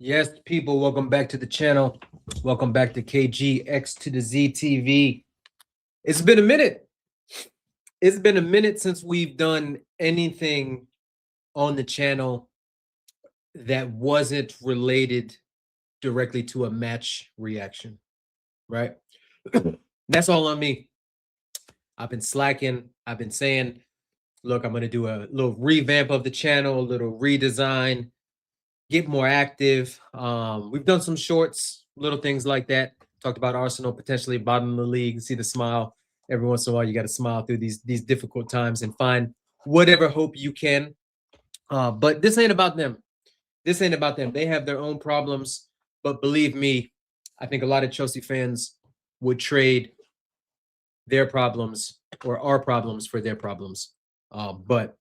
Yes, people, welcome back to the channel. Welcome back to KGX to the Z TV. It's been a minute. It's been a minute since we've done anything on the channel that wasn't related directly to a match reaction, right? That's all on me. I've been slacking. I've been saying, look, I'm going to do a little revamp of the channel, a little redesign, get more active. We've done some shorts, little things like that. Talked about Arsenal potentially bottom of the league. See the smile every once in a while. You got to smile through these difficult times and find whatever hope you can. But this ain't about them. This ain't about them. They have their own problems. But believe me, I think a lot of Chelsea fans would trade their problems or our problems for their problems. But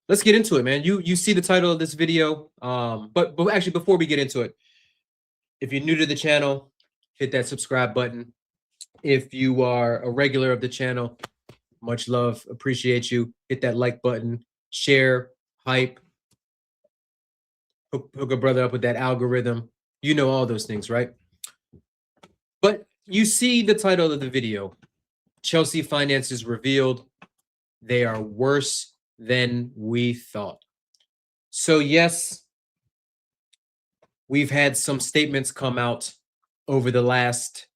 let's get into it, man. You see the title of this video. But actually, before we get into it, if you're new to the channel, hit that subscribe button. If you are a regular of the channel, much love, appreciate you. Hit that like button, share, hype, hook a brother up with that algorithm. You know all those things, right? But you see the title of the video. Chelsea finances revealed. They are worse than we thought. So yes, we've had some statements come out over the last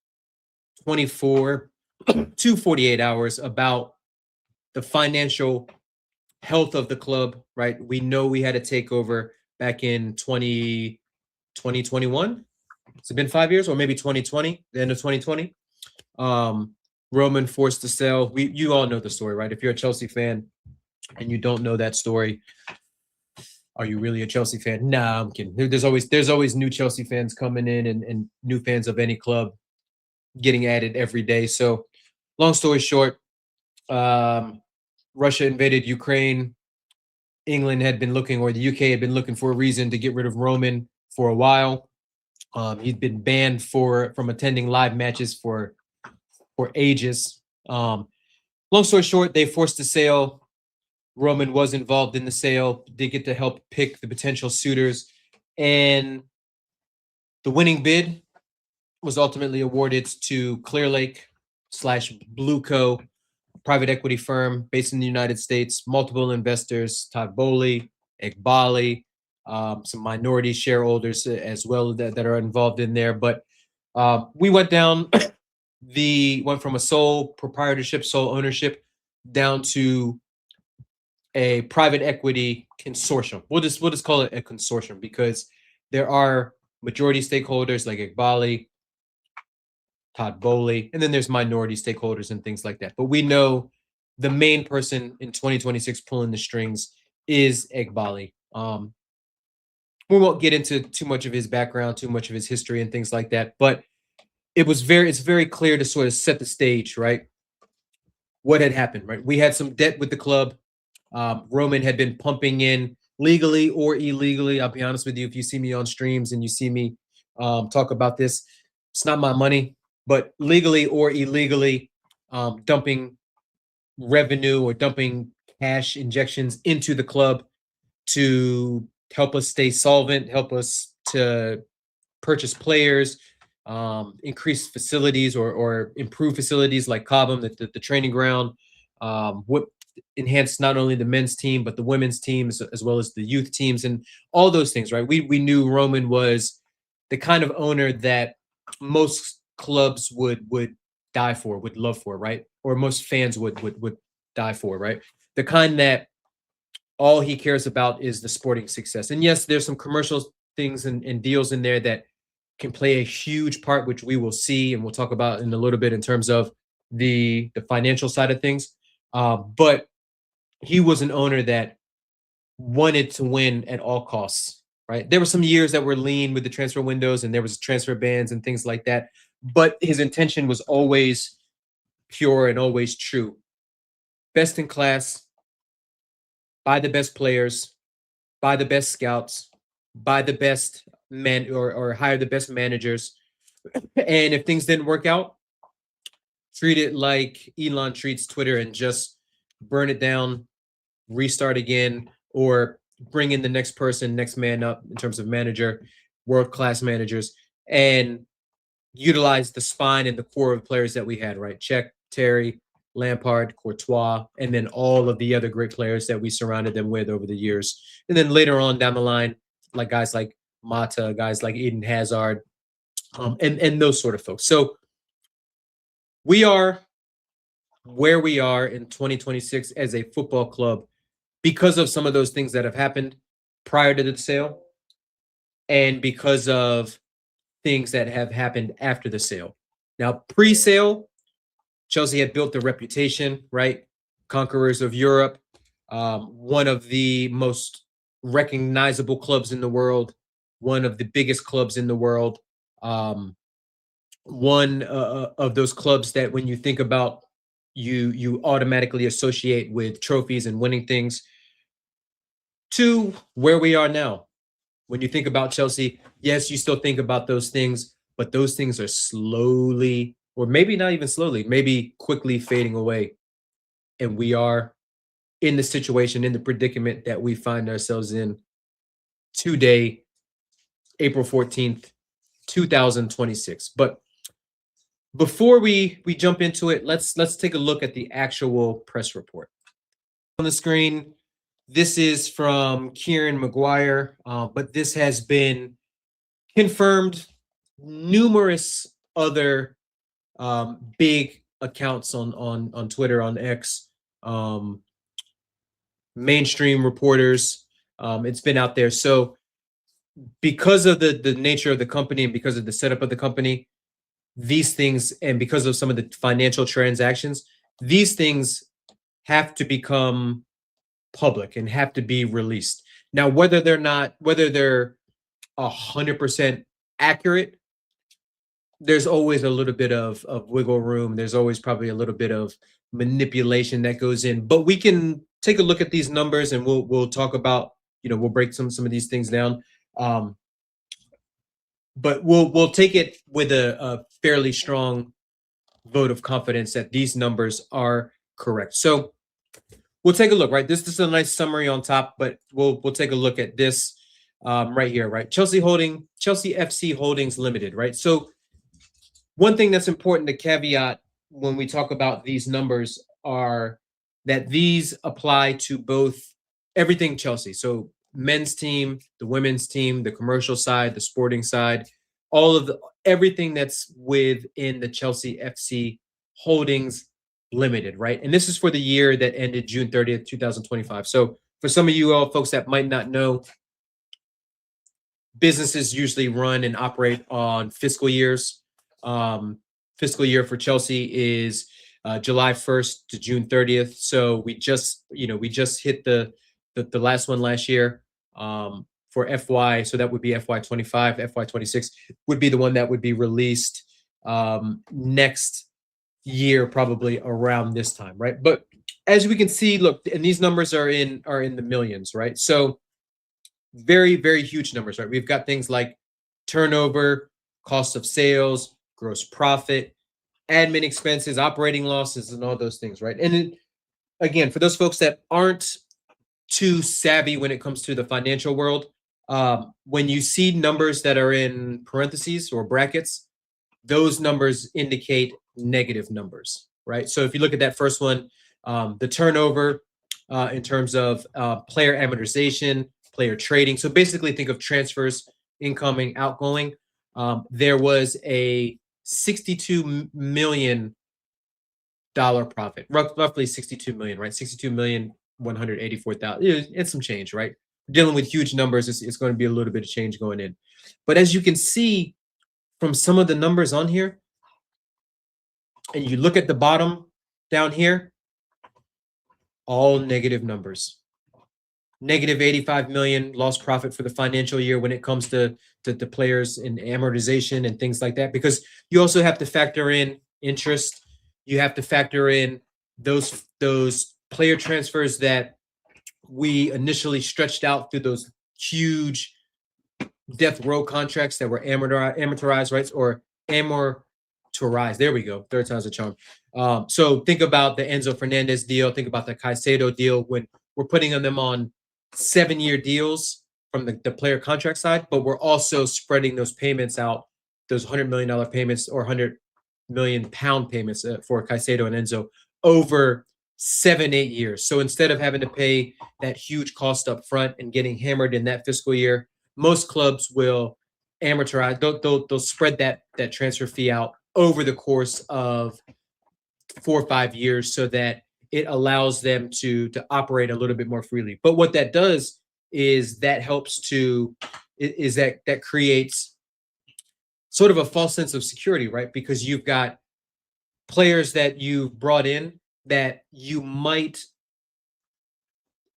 24 to 48 hours about the financial health of the club, right? We know we had a takeover back in 2021. It's been 5 years, or maybe 2020, the end of 2020. Roman forced to sell. You all know the story, right? If you're a Chelsea fan and you don't know that story, are you really a Chelsea fan? Nah, I'm kidding. There's always new Chelsea fans coming in and new fans of any club getting added every day. So long story short, Russia invaded Ukraine. England had been looking, or the UK had been looking for a reason to get rid of Roman for a while. He'd been banned from attending live matches for ages. Long story short, they forced the sale. Roman was involved in the sale, did get to help pick the potential suitors, and the winning bid was ultimately awarded to Clearlake / Blueco, private equity firm based in the United States, multiple investors, Todd Bowley, Iqbali, some minority shareholders as well that are involved in there. But we went down went from a sole proprietorship, sole ownership, down to a private equity consortium. We'll just call it a consortium because there are majority stakeholders like Iqbali, Todd Bowley, and then there's minority stakeholders and things like that. But we know the main person in 2026 pulling the strings is Iqbali. We won't get into too much of his background, too much of his history and things like that, but it's very clear to sort of set the stage, right? What had happened, right? We had some debt with the club. Roman had been pumping in legally or illegally. I'll be honest with you, if you see me on streams and you see me talk about this, it's not my money, but legally or illegally dumping revenue or dumping cash injections into the club to help us stay solvent, help us to purchase players, increase facilities or improve facilities like Cobham, the training ground, what enhance not only the men's team but the women's teams as well as the youth teams and all those things, right? We knew Roman was the kind of owner that most clubs would die for, would love for, right? Or most fans would die for, right? The kind that all he cares about is the sporting success. And yes, there's some commercial things and deals in there that can play a huge part, which we will see and we'll talk about in a little bit in terms of the financial side of things. But he was an owner that wanted to win at all costs, right? There were some years that were lean with the transfer windows and there was transfer bans and things like that. But his intention was always pure and always true. Best in class, buy the best players, buy the best scouts, buy the best men or hire the best managers. And if things didn't work out, treat it like Elon treats Twitter and just burn it down, restart again, or bring in the next person, next man up in terms of manager, world-class managers, and utilize the spine and the core of players that we had, right? Czech, Terry, Lampard, Courtois, and then all of the other great players that we surrounded them with over the years. And then later on down the line, like guys like Mata, guys like Eden Hazard, and those sort of folks. So we are where we are in 2026 as a football club because of some of those things that have happened prior to the sale and because of things that have happened after the sale. Now, pre-sale, Chelsea had built a reputation, right? Conquerors of Europe, one of the most recognizable clubs in the world, one of the biggest clubs in the world, one of those clubs that when you think about, you automatically associate with trophies and winning things. To where we are now, when you think about Chelsea, yes, you still think about those things, but those things are slowly, or maybe not even slowly, maybe quickly fading away. And we are in the situation, in the predicament that we find ourselves in today, April 14th, 2026. But before we jump into it, let's take a look at the actual press report. On the screen, this is from Kieran Maguire, but this has been confirmed numerous other big accounts on Twitter, on X, mainstream reporters. It's been out there. So because of the nature of the company and because of the setup of the company, these things, and because of some of the financial transactions, these things have to become public and have to be released. Now, whether they're 100% accurate, there's always a little bit of wiggle room. There's always probably a little bit of manipulation that goes in. But we can take a look at these numbers and we'll talk about, we'll break some of these things down. But we'll take it with a fairly strong vote of confidence that these numbers are correct. So we'll take a look, right? This is a nice summary on top, but we'll take a look at this right here, right? Chelsea FC Holdings Limited, right? So one thing that's important to caveat when we talk about these numbers are that these apply to both everything Chelsea. So men's team, the women's team, the commercial side, the sporting side, everything that's within the Chelsea FC Holdings Limited, right? And this is for the year that ended June 30th, 2025. So for some of you all folks that might not know, businesses usually run and operate on fiscal years. Fiscal year for Chelsea is July 1st to June 30th. So we just hit the last one last year for FY. So that would be FY 25. FY 26 would be the one that would be released next year, probably around this time, right? But as we can see, look, and these numbers are in the millions, right? So very, very huge numbers, right? We've got things like turnover, cost of sales, gross profit, admin expenses, operating losses, and all those things, right? And again, for those folks that aren't too savvy when it comes to the financial world, when you see numbers that are in parentheses or brackets, those numbers indicate negative numbers, right? So if you look at that first one, the turnover in terms of player amortization, player trading. So basically think of transfers, incoming, outgoing. There was a $62 million profit, roughly 62 million, right? 62,184,000. It's some change, right? Dealing with huge numbers, it's going to be a little bit of change going in. But as you can see from some of the numbers on here, and you look at the bottom down here, all negative numbers. Negative 85 million lost profit for the financial year when it comes to the players in amortization and things like that, because you also have to factor in interest. You have to factor in those player transfers that we initially stretched out through those huge death row contracts that were amortized, right? Or amortized. There we go. Third time's a charm. So think about the Enzo Fernandez deal. Think about the Caicedo deal when we're putting them on 7-year deals from the player contract side, but we're also spreading those payments out, those $100 million payments or £100 million payments for Caicedo and Enzo over 7-8 years. So instead of having to pay that huge cost up front and getting hammered in that fiscal year, most clubs will amortize. They'll spread that transfer fee out over the course of 4 or 5 years, so that it allows them to operate a little bit more freely. But what that does is that helps to is that creates sort of a false sense of security, right? Because you've got players that you've brought in that you might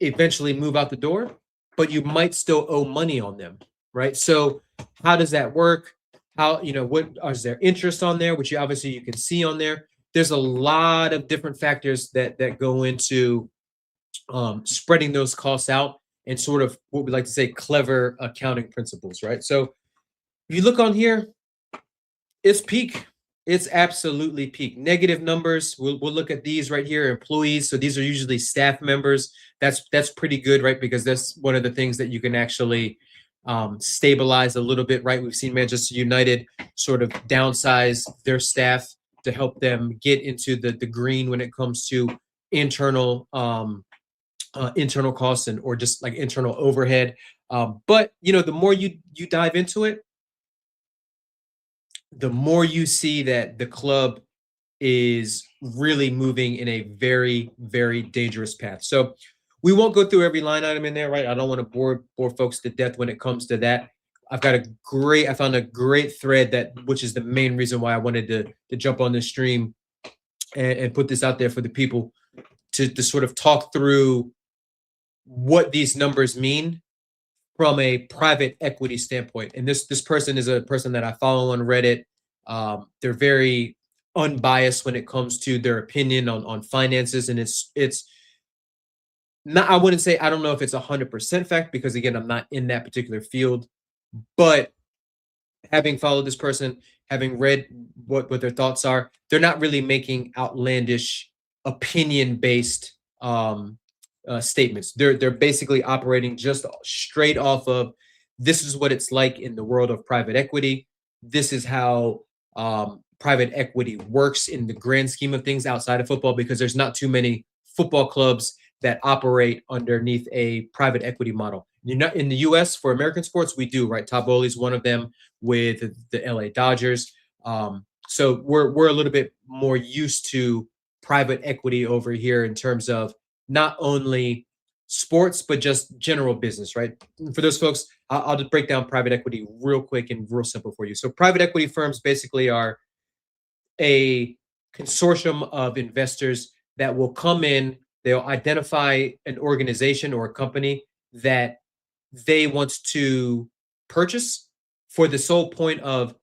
eventually move out the door, but you might still owe money on them, right? So how does that work? How, what is their interest on there, which you can see on there. There's a lot of different factors that go into spreading those costs out, and sort of what we like to say clever accounting principles, right? So if you look on here, it's peak. It's absolutely peak. Negative numbers. We'll look at these right here. Employees. So these are usually staff members. That's pretty good, right? Because that's one of the things that you can actually stabilize a little bit, right? We've seen Manchester United sort of downsize their staff to help them get into the green when it comes to internal internal costs and or just like internal overhead. But the more you dive into it, the more you see that the club is really moving in a very, very dangerous path. So we won't go through every line item in there, right? I don't want to bore folks to death when it comes to that. I found a great thread which is the main reason why I wanted to jump on this stream and put this out there for the people to sort of talk through what these numbers mean from a private equity standpoint. And this person is a person that I follow on Reddit. They're very unbiased when it comes to their opinion on finances, and it's not, I wouldn't say, I don't know if it's 100% fact, because again, I'm not in that particular field, but having followed this person, having read what their thoughts are, they're not really making outlandish opinion based statements. They're basically operating just straight off of, this is what it's like in the world of private equity. This is how private equity works in the grand scheme of things outside of football, because there's not too many football clubs that operate underneath a private equity model. In the US for American sports, we do, right? Todd Bowley's one of them with the LA Dodgers. So we're a little bit more used to private equity over here in terms of not only sports, but just general business, right? And for those folks, I'll just break down private equity real quick and real simple for you. So private equity firms basically are a consortium of investors that will come in. They'll identify an organization or a company that they want to purchase for the sole point of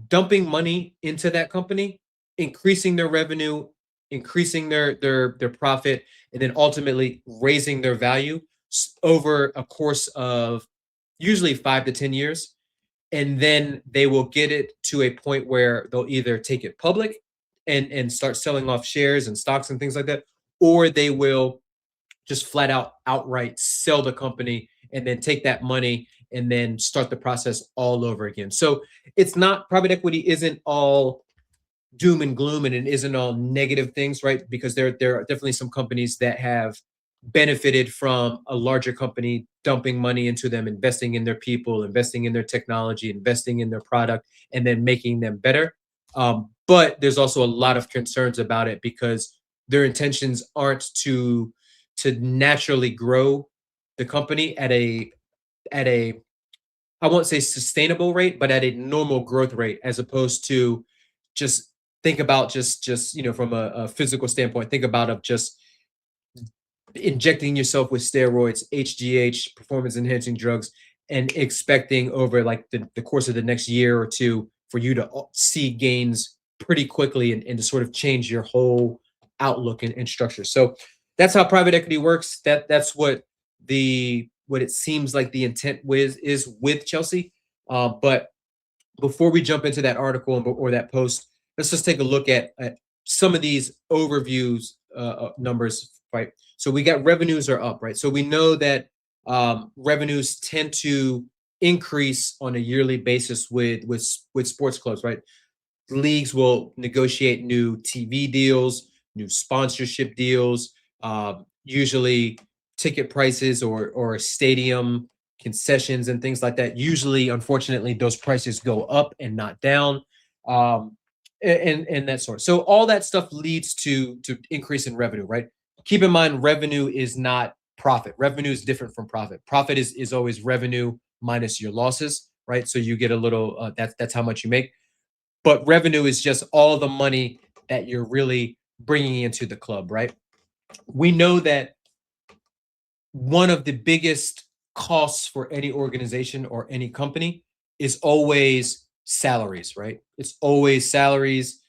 dumping money into that company, increasing their revenue, increasing their profit, and then ultimately raising their value over a course of usually 5 to 10 years. And then they will get it to a point where they'll either take it public and start selling off shares and stocks and things like that, or they will just flat out outright sell the company and then take that money and then start the process all over again. So it's not, private equity isn't all doom and gloom, and it isn't all negative things, right? Because there are definitely some companies that have benefited from a larger company dumping money into them, investing in their people, investing in their technology, investing in their product, and then making them better. But there's also a lot of concerns about it, because their intentions aren't to naturally grow the company at a I won't say sustainable rate, but at a normal growth rate, as opposed to just think about just from a physical standpoint, think about of just injecting yourself with steroids, HGH, performance enhancing drugs, and expecting over like the course of the next year or two for you to see gains pretty quickly and to sort of change your whole outlook and structure. So that's how private equity works. That's what it seems like the intent is with Chelsea. But before we jump into that article or that post, let's just take a look at some of these overviews numbers, right? So we got revenues are up, right? So we know that revenues tend to increase on a yearly basis with sports clubs, right? Leagues will negotiate new TV deals, new sponsorship deals, usually ticket prices or stadium concessions and things like that. Usually, unfortunately, those prices go up and not down, um, and that sort. So all that stuff leads to increase in revenue, right? Keep in mind, revenue is not profit. Revenue is different from profit. Profit is always revenue minus your losses, right? So you get a little. That's how much you make, but revenue is just all the money that you're really bringing into the club, right? We know that one of the biggest costs for any organization or any company is always salaries, right? It's always salaries,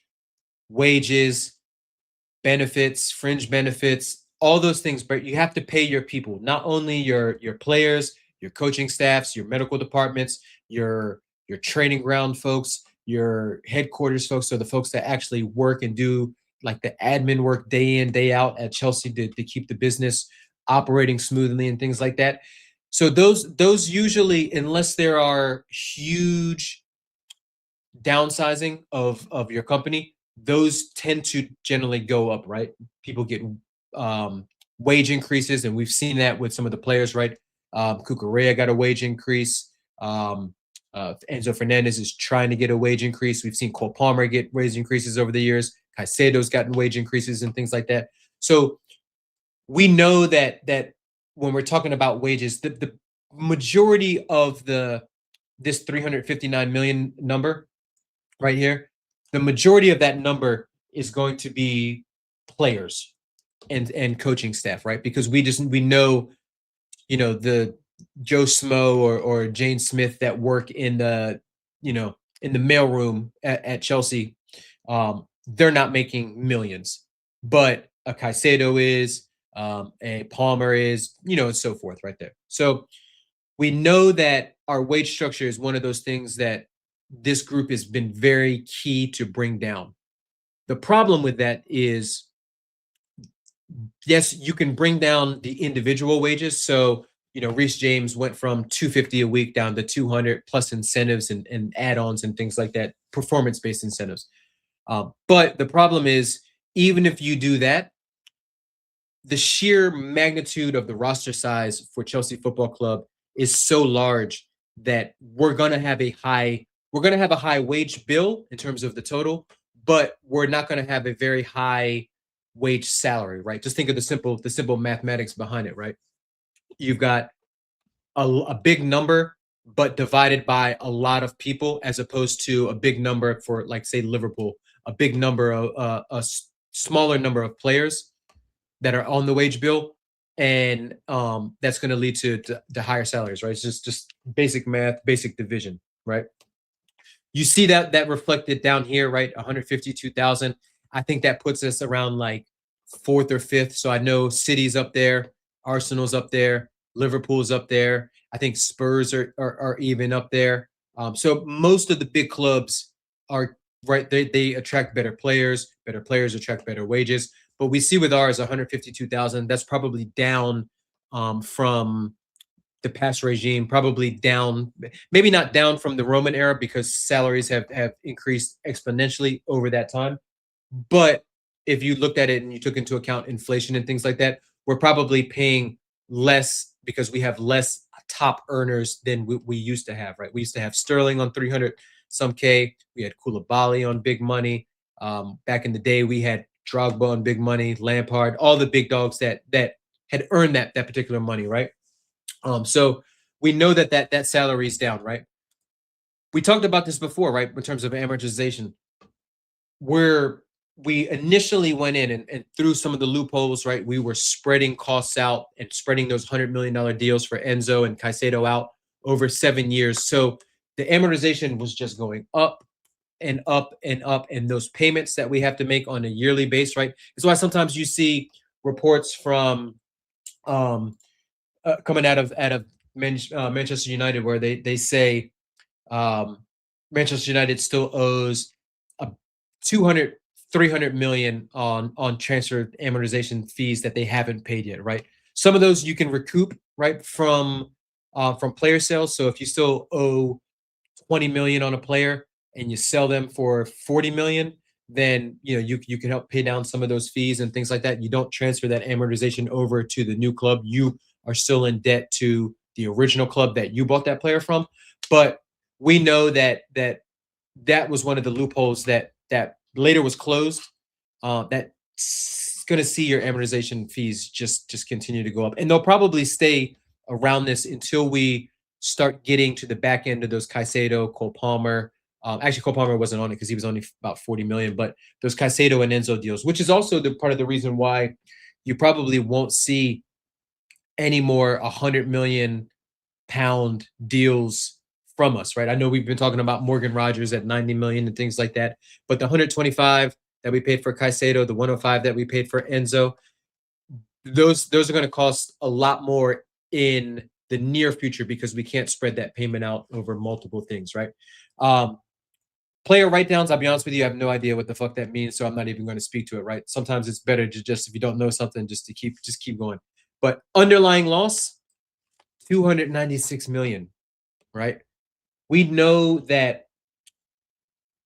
wages, benefits, fringe benefits, all those things. But you have to pay your people, not only your players, your coaching staffs, your medical departments, your training ground folks, your headquarters folks, so the folks that actually work and do like the admin work day in, day out at Chelsea to keep the business operating smoothly and things like that. So those usually, unless there are huge downsizing of your company, those tend to generally go up, right? People get wage increases, and we've seen that with some of the players, right? Cucurella got a wage increase. Enzo Fernandez is trying to get a wage increase. We've seen Cole Palmer get wage increases over the years. Caicedo's gotten wage increases and things like that. So we know that when we're talking about wages, the majority of this 359 million number right here, the majority of that number is going to be players and coaching staff, right? Because we know, the Joe Smo or Jane Smith that work in in the mailroom at Chelsea, they're not making millions, but a Caicedo is, a Palmer is, and so forth, right there. So we know that our wage structure is one of those things that this group has been very key to bring down. The problem with that is, yes, you can bring down the individual wages. So, Reece James went from 250 a week down to 200 plus incentives and add-ons and things like that, performance-based incentives. But the problem is, even if you do that, the sheer magnitude of the roster size for Chelsea Football Club is so large that we're going to have a high wage bill in terms of the total, but we're not going to have a very high wage salary, right? Just think of the simple mathematics behind it, right? You've got a big number, but divided by a lot of people, as opposed to a big number for, like, say, Liverpool, a big number of smaller number of players that are on the wage bill, and that's going to lead to higher salaries, right? It's just basic math, basic division, right? You see that reflected down here, right? 152,000. I think that puts us around like fourth or fifth. So I know City's up there, Arsenal's up there, Liverpool's up there. I think Spurs are even up there. So most of the big clubs are right. They attract better players. Better players attract better wages. But we see with ours 152,000. That's probably down from the past regime, probably down, maybe not down from the Roman era, because salaries have increased exponentially over that time. But if you looked at it and you took into account inflation and things like that, we're probably paying less because we have less top earners than we used to have, right? We used to have Sterling on 300 some K. We had Koulibaly on big money. Back in the day, we had Drogba on big money, Lampard, all the big dogs that had earned that particular money, right? So we know that salary is down, right? We talked about this before, right? In terms of amortization, where we initially went in and through some of the loopholes, right? We were spreading costs out and spreading those $100 million deals for Enzo and Caicedo out over 7 years. So the amortization was just going up and up and up, and those payments that we have to make on a yearly base, right? That's why sometimes you see reports from coming out of Manchester United, where they say Manchester United still owes a 200, 300 million on transfer amortization fees that they haven't paid yet, right? Some of those you can recoup right, from player sales. So if you still owe 20 million on a player and you sell them for 40 million, then you can help pay down some of those fees and things like that. You don't transfer that amortization over to the new club. You are still in debt to the original club that you bought that player from. But we know that was one of the loopholes that later was closed. That's going to see your amortization fees just continue to go up, and they'll probably stay around this until we start getting to the back end of those Caicedo, Cole Palmer. Actually, Cole Palmer wasn't on it because he was only about 40 million, but those Caicedo and Enzo deals, which is also the part of the reason why you probably won't see any more 100 million pound deals from us, right? I know we've been talking about Morgan Rogers at 90 million and things like that, but the 125 that we paid for Caicedo, the 105 that we paid for Enzo, those are going to cost a lot more in the near future because we can't spread that payment out over multiple things, right? Player write downs, I'll be honest with you, I have no idea what the fuck that means, so I'm not even going to speak to it, right? Sometimes it's better to just, if you don't know something, just keep going. But underlying loss, 296 million, right? We know that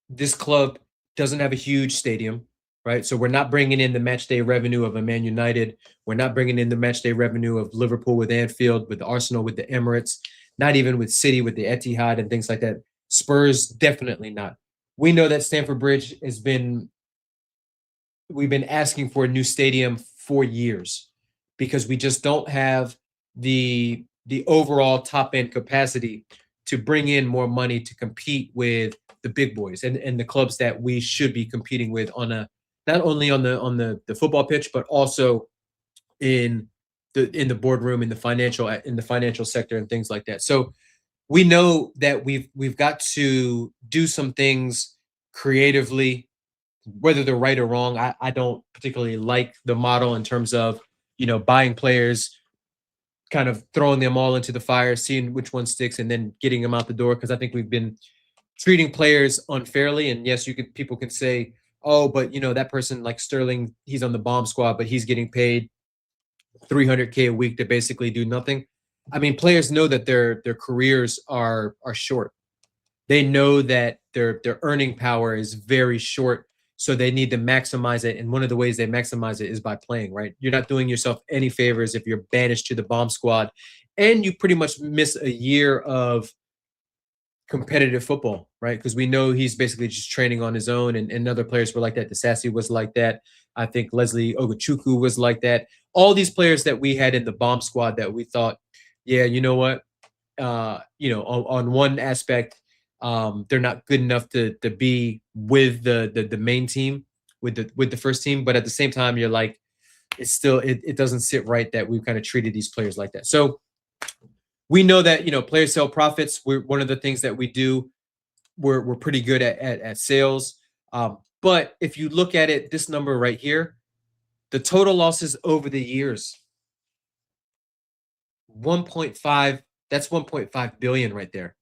this club doesn't have a huge stadium, right? So we're not bringing in the match day revenue of a Man United. We're not bringing in the match day revenue of Liverpool with Anfield, with Arsenal, with the Emirates, not even with City, with the Etihad and things like that. Spurs, definitely not. We know that Stamford Bridge we've been asking for a new stadium for years because we just don't have the overall top end capacity to bring in more money to compete with the big boys and the clubs that we should be competing with on a not only on the football pitch but also in the boardroom in the financial sector and things like that. So we know that we've got to do some things creatively, whether they're right or wrong. I don't particularly like the model in terms of buying players, kind of throwing them all into the fire, seeing which one sticks, and then getting them out the door. Because I think we've been treating players unfairly. And yes, people can say, oh, but that person like Sterling, he's on the bomb squad, but he's getting paid 300K a week to basically do nothing. I mean, players know that their careers are short. They know that their earning power is very short, so they need to maximize it. And one of the ways they maximize it is by playing, right? You're not doing yourself any favors if you're banished to the bomb squad and you pretty much miss a year of competitive football, right? Because we know he's basically just training on his own, and other players were like that. Disasi was like that. I think Leslie Ogochukwu was like that. All these players that we had in the bomb squad that we thought, yeah, you know what? On one aspect, they're not good enough to be with the main team, with the first team. But at the same time, you're like, it's still it doesn't sit right that we've kind of treated these players like that. So we know that player sale profits. We're one of the things that we do. We're pretty good at sales. But if you look at it, this number right here, the total losses over the years, 1.5. That's 1.5 billion right there.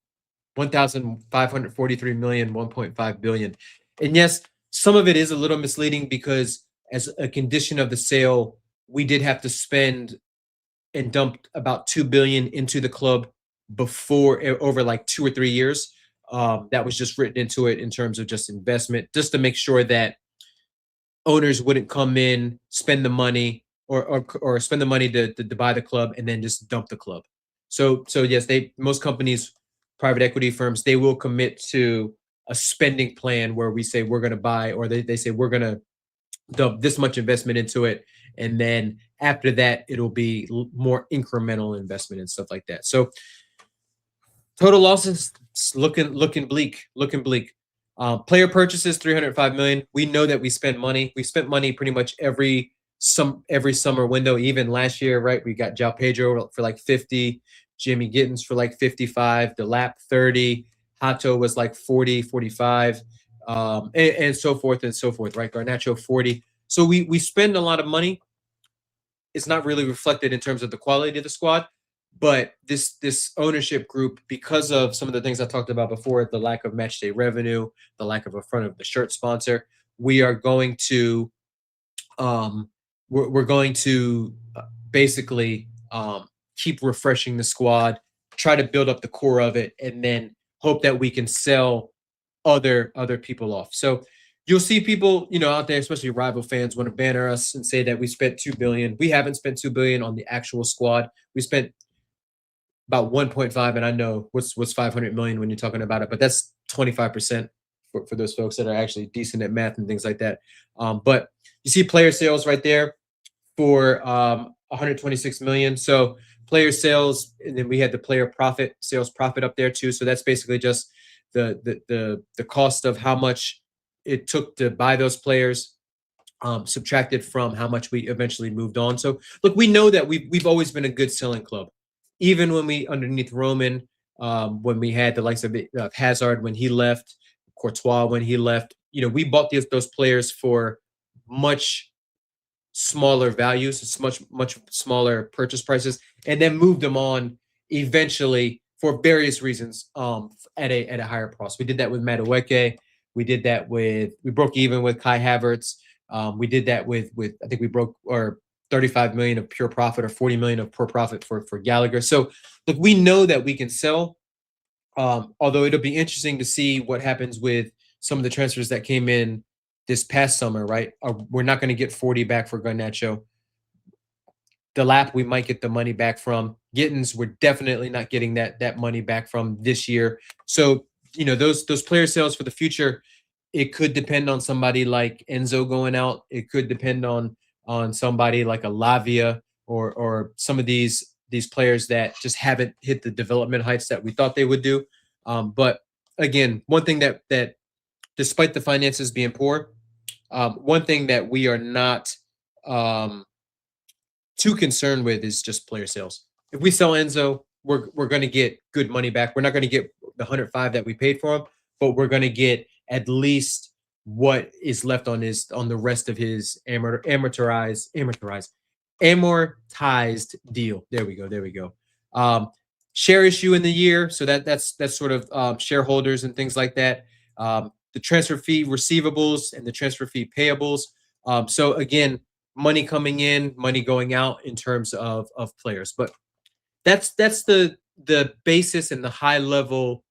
1,543 million, 1.5 billion. And yes, some of it is a little misleading because as a condition of the sale, we did have to spend and dump about 2 billion into the club before over like 2 or 3 years. That was just written into it in terms of just investment, just to make sure that owners wouldn't come in, spend the money or spend the money to buy the club and then just dump the club. So yes, most companies, private equity firms, they will commit to a spending plan where we say we're going to buy, or they say we're going to dump this much investment into it, and then after that it'll be more incremental investment and stuff like that. So total losses looking bleak. Player purchases 305 million. We know that we spend money. We spent money pretty much every summer window. Even last year, right? We got João Pedro for like 50, Jimmy Gittins for like 55, Delap 30, Hato was like 40, 45, and so forth and so forth, right? Garnacho 40. So we spend a lot of money. It's not really reflected in terms of the quality of the squad, but this ownership group, because of some of the things I talked about before, the lack of match day revenue, the lack of a front of the shirt sponsor, we are going to we're going to basically keep refreshing the squad, try to build up the core of it, and then hope that we can sell other people off. So you'll see people, out there, especially rival fans, want to banner us and say that we spent $2 billion. We haven't spent $2 billion on the actual squad. We spent about 1.5, and I know what's 500 million when you're talking about it, but that's 25% for those folks that are actually decent at math and things like that. But you see player sales right there for 126 million. So player sales, and then we had the player sales profit up there too. So that's basically just the cost of how much it took to buy those players, subtracted from how much we eventually moved on. So look, we know that we've always been a good selling club, even when we underneath Roman, when we had the likes of Hazard when he left, Courtois when he left. We bought those players for much smaller values, it's much smaller purchase prices, and then moved them on eventually for various reasons at a higher price. We did that with Madueke. We did that we broke even with Kai Havertz. We did that with I think we broke or 35 million of pure profit or 40 million of pure profit for Gallagher. So look, we know that we can sell. Although it'll be interesting to see what happens with some of the transfers that came in this past summer, right? We're not going to get 40 back for Garnacho. Delap, we might get the money back from. Gittins, we're definitely not getting that money back from this year. So, those player sales for the future, it could depend on somebody like Enzo going out. It could depend on somebody like a Lavia or some of these players that just haven't hit the development heights that we thought they would do. But again, one thing that despite the finances being poor, one thing that we are not too concerned with is just player sales. If we sell Enzo, we're going to get good money back. We're not going to get the 105 that we paid for him, but we're going to get at least what is left on the rest of his amortized deal. There we go. Share issue in the year, so that's sort of shareholders and things like that. The transfer fee receivables and the transfer fee payables. So again, money coming in, money going out in terms of players. But that's the basis and the high level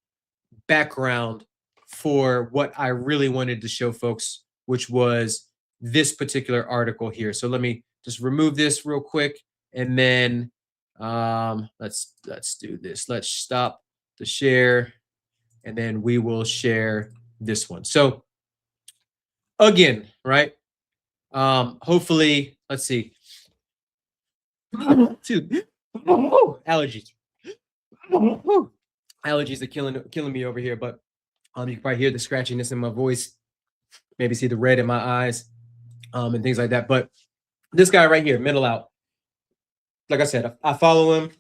background for what I really wanted to show folks, which was this particular article here. So let me just remove this real quick, and then let's do this. Let's stop the share, and then we will share this one. So again, right? Hopefully, let's see. Dude, allergies. Allergies are killing me over here, but you can probably hear the scratchiness in my voice, maybe see the red in my eyes, and things like that. But this guy right here, middle out, like I said, I follow him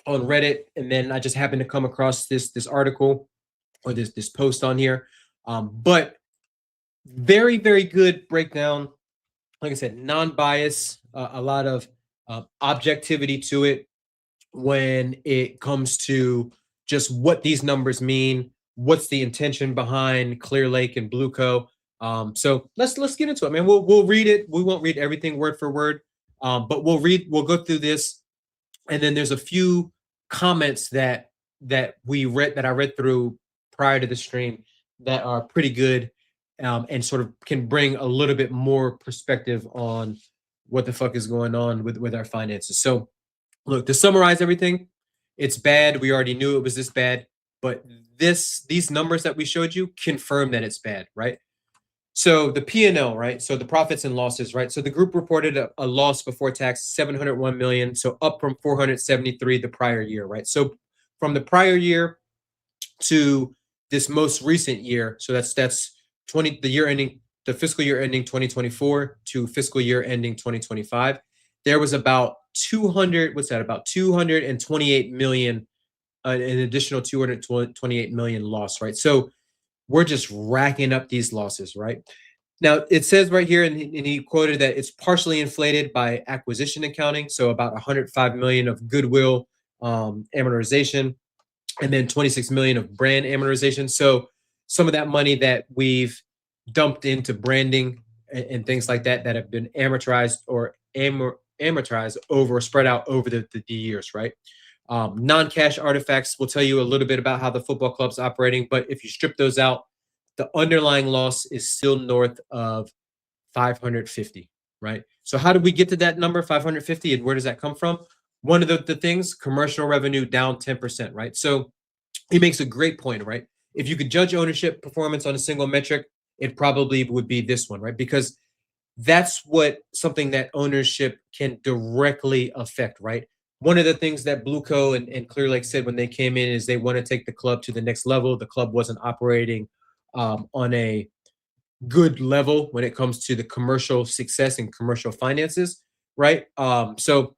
on Reddit, and then I just happened to come across this article or this post on here. But very, very good breakdown. Like I said, non-bias, a lot of objectivity to it when it comes to just what these numbers mean, what's the intention behind Clear Lake and Blue Co. So let's get into it, man. We'll read it. We won't read everything word for word, but we'll go through this, and then there's a few comments that I read through prior to the stream that are pretty good, and sort of can bring a little bit more perspective on what the fuck is going on with our finances. So look, to summarize everything, it's bad. We already knew it was this bad, but these numbers that we showed you confirm that it's bad, right? So the P&L, right? So the profits and losses, right? So the group reported a loss before tax, 701 million, so up from 473 the prior year, right? So from the prior year to this most recent year, so that's the fiscal year ending 2024 to fiscal year ending 2025, there was about 228 million, an additional 228 million loss, right? So we're just racking up these losses, right? Now, it says right here, and he quoted that it's partially inflated by acquisition accounting, so about 105 million of goodwill amortization, and then 26 million of brand amortization. So some of that money that we've dumped into branding and things like that have been amortized or amortize over, spread out over the years, right? Non-cash artifacts will tell you a little bit about how the football club's operating, but if you strip those out, the underlying loss is still north of 550, right? So how did we get to that number, 550, and where does that come from? One of the things, commercial revenue down 10%, right? So he makes a great point, right? If you could judge ownership performance on a single metric, it probably would be this one, right? Because that's what something that ownership can directly affect, right? One of the things that Blueco and Clear Lake said when they came in is they want to take the club to the next level. The club wasn't operating on a good level when it comes to the commercial success and commercial finances, right? So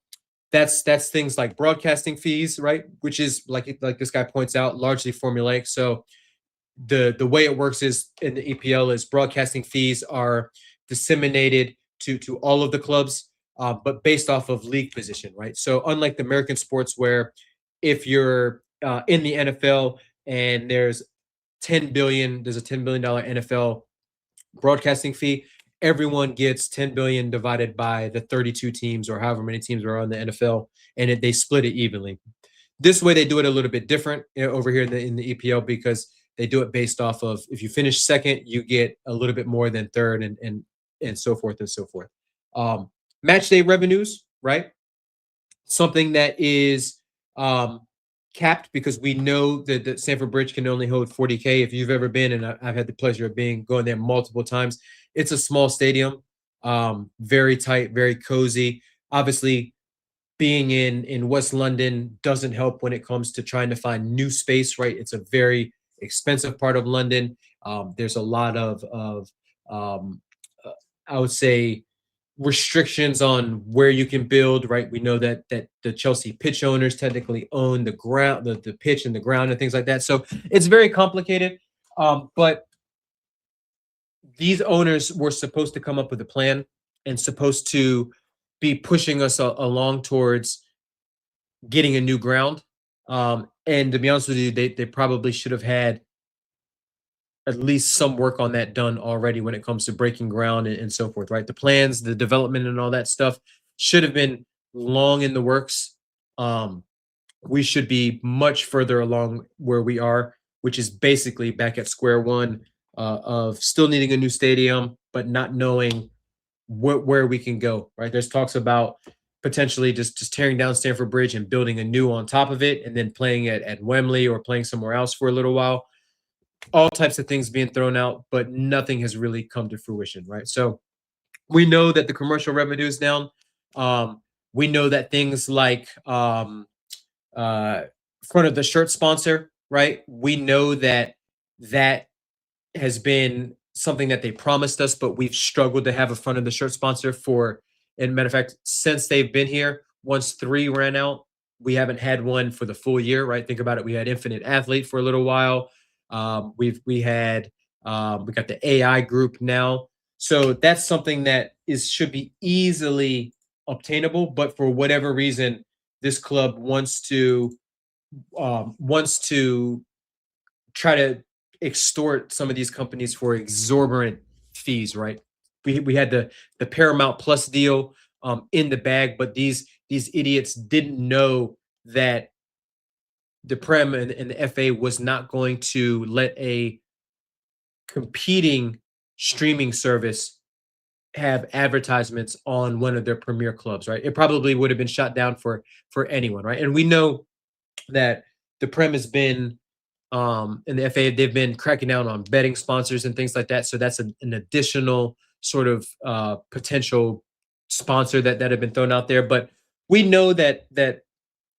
that's things like broadcasting fees, right? Which is like this guy points out, largely formulaic. So the way it works is in the EPL is broadcasting fees are disseminated to all of the clubs, but based off of league position, right? So unlike the American sports, where if you're in the NFL and there's a $10 billion NFL broadcasting fee, everyone gets 10 billion divided by the 32 teams or however many teams are on the NFL, and they split it evenly. This way, they do it a little bit different, over here in the EPL, because they do it based off of, if you finish second, you get a little bit more than third, and so forth and so forth. Match day revenues, right? Something that is capped, because we know that Stamford Bridge can only hold 40K. If you've ever been, and I've had the pleasure of going there multiple times, it's a small stadium, very tight, very cozy. Obviously, being in West London doesn't help when it comes to trying to find new space, right? It's a very expensive part of London. There's a lot of um, I would say, restrictions on where you can build, right? We know that the Chelsea pitch owners technically own the ground, the pitch and the ground and things like that. So it's very complicated. But these owners were supposed to come up with a plan and supposed to be pushing us along towards getting a new ground. And to be honest with you, they probably should have had at least some work on that done already when it comes to breaking ground and so forth, right? The plans, the development, and all that stuff should have been long in the works. Um, we should be much further along where we are, which is basically back at square one, of still needing a new stadium, but not knowing where we can go, right? There's talks about potentially just tearing down Stamford Bridge and building a new on top of it, and then playing at Wembley or playing somewhere else for a little while. All types of things being thrown out, but nothing has really come to fruition, right? So we know that the commercial revenue is down. We know that things like uh, front of the shirt sponsor, right? We know that has been something that they promised us, but we've struggled to have a front of the shirt sponsor for, and matter of fact, since they've been here, once 3 ran out, we haven't had one for the full year, right? Think about it. We had Infinite Athlete for a little while. We got the AI group now. So that's something that should be easily obtainable, but for whatever reason, this club wants to try to extort some of these companies for exorbitant fees, right? We had the Paramount Plus deal in the bag, but these idiots didn't know that the Prem and the FA was not going to let a competing streaming service have advertisements on one of their premier clubs, right? It probably would have been shut down for anyone, right? And we know that the Prem has been, and the FA, they've been cracking down on betting sponsors and things like that. So that's an additional sort of potential sponsor that have been thrown out there. But we know that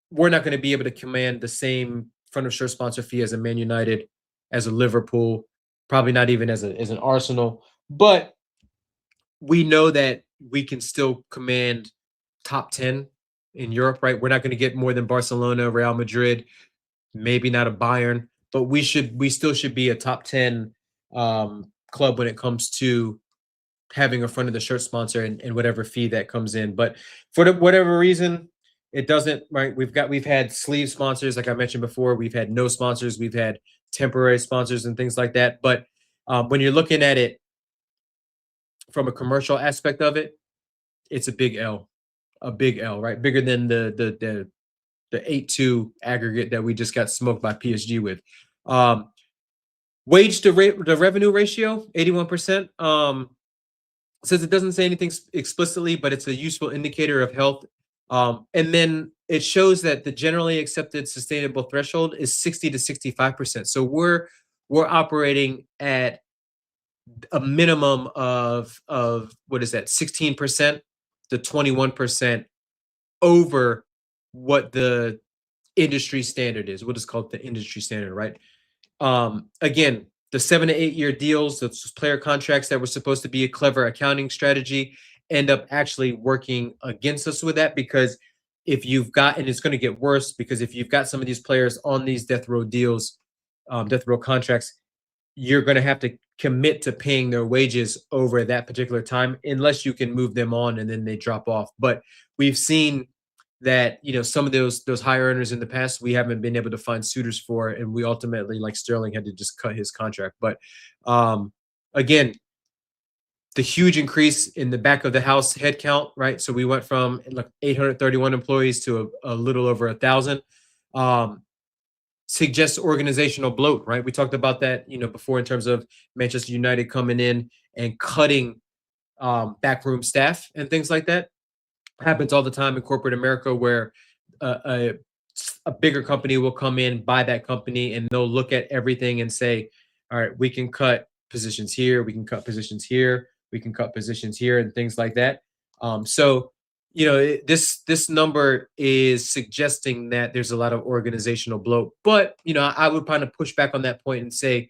we're not going to be able to command the same front of shirt sponsor fee as a Man United, as a Liverpool, probably not even as an Arsenal. But we know that we can still command top 10 in Europe, right? We're not going to get more than Barcelona, Real Madrid, maybe not a Bayern, but we still should be a top 10 club when it comes to having a front of the shirt sponsor and whatever fee that comes in. But for whatever reason, it doesn't, right? We've had sleeve sponsors, like I mentioned before. We've had no sponsors. We've had temporary sponsors and things like that. But when you're looking at it from a commercial aspect of it, it's a big L. a big L, right? Bigger than the 8-2 aggregate that we just got smoked by PSG with. Um, wage to rate the revenue ratio, 81%. Says it doesn't say anything explicitly, but it's a useful indicator of health. And then it shows that the generally accepted sustainable threshold is 60 to 65%. So we're operating at a minimum of what is that, 16% to 21% over what the industry standard is, what is called the industry standard, right? Again, the 7 to 8 year deals, those player contracts that were supposed to be a clever accounting strategy, end up actually working against us with that, because if you've got, and it's going to get worse, because if you've got some of these players on these death row deals, death row contracts, you're going to have to commit to paying their wages over that particular time, unless you can move them on and then they drop off. But we've seen that, some of those high earners in the past, we haven't been able to find suitors for, and we ultimately, like Sterling, had to just cut his contract. But again, the huge increase in the back of the house headcount, right? So we went from like 831 employees to a little over 1,000. Suggests organizational bloat, right? We talked about that, before, in terms of Manchester United coming in and cutting backroom staff and things like that. Happens all the time in corporate America, where a, a bigger company will come in, buy that company, and they'll look at everything and say, all right, we can cut positions here, we can cut positions here, we can cut positions here, and things like that. So this number is suggesting that there's a lot of organizational bloat. But I would kind of push back on that point and say,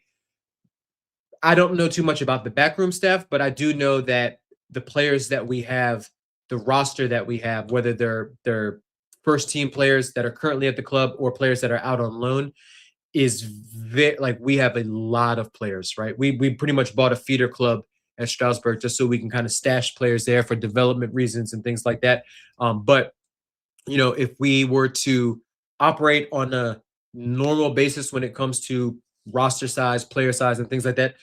I don't know too much about the backroom staff, but I do know that the players that we have, the roster that we have, whether they're first team players that are currently at the club or players that are out on loan, is very, like, we have a lot of players, right? We pretty much bought a feeder club at Strasbourg just so we can kind of stash players there for development reasons and things like that. But if we were to operate on a normal basis when it comes to roster size, player size, and things like that,